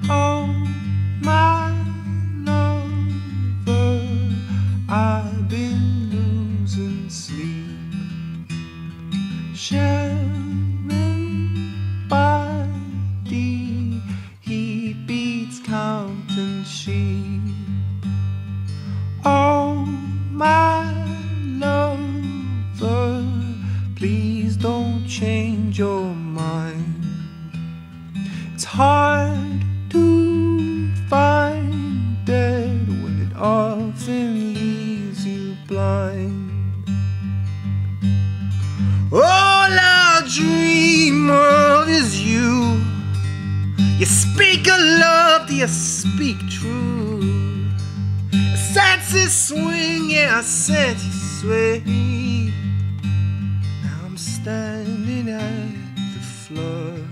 Oh, my lover, I've been losing sleep, sharing body, he beats counting sheep. Oh, my lover, please don't change your mind. It's hard to find dead when it often leaves you blind. All I dream of is you. You speak of love, do you speak true? I sense you swing, yeah, I sense you sway. Now I'm standing at the flood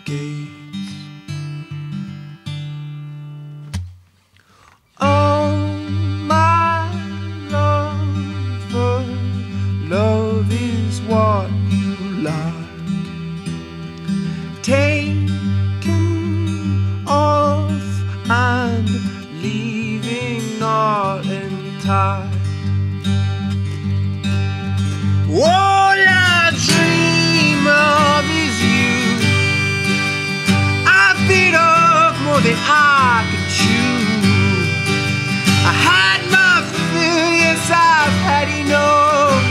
gates. Oh, my lover, love is what you like, taking off and leaving all intact. All I dream of is you. I've bit off more than I could chew. I had my fill, yes, I've had enough.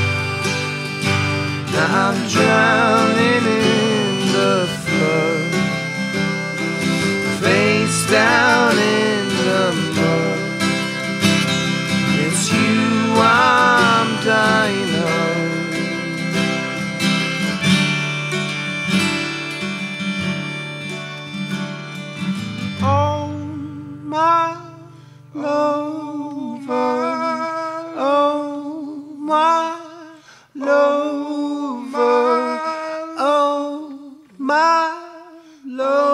Now I'm drowning in the flood, face down in the mud. It's you I'm dying of. Oh, my lover, oh, my lover, oh, my lover.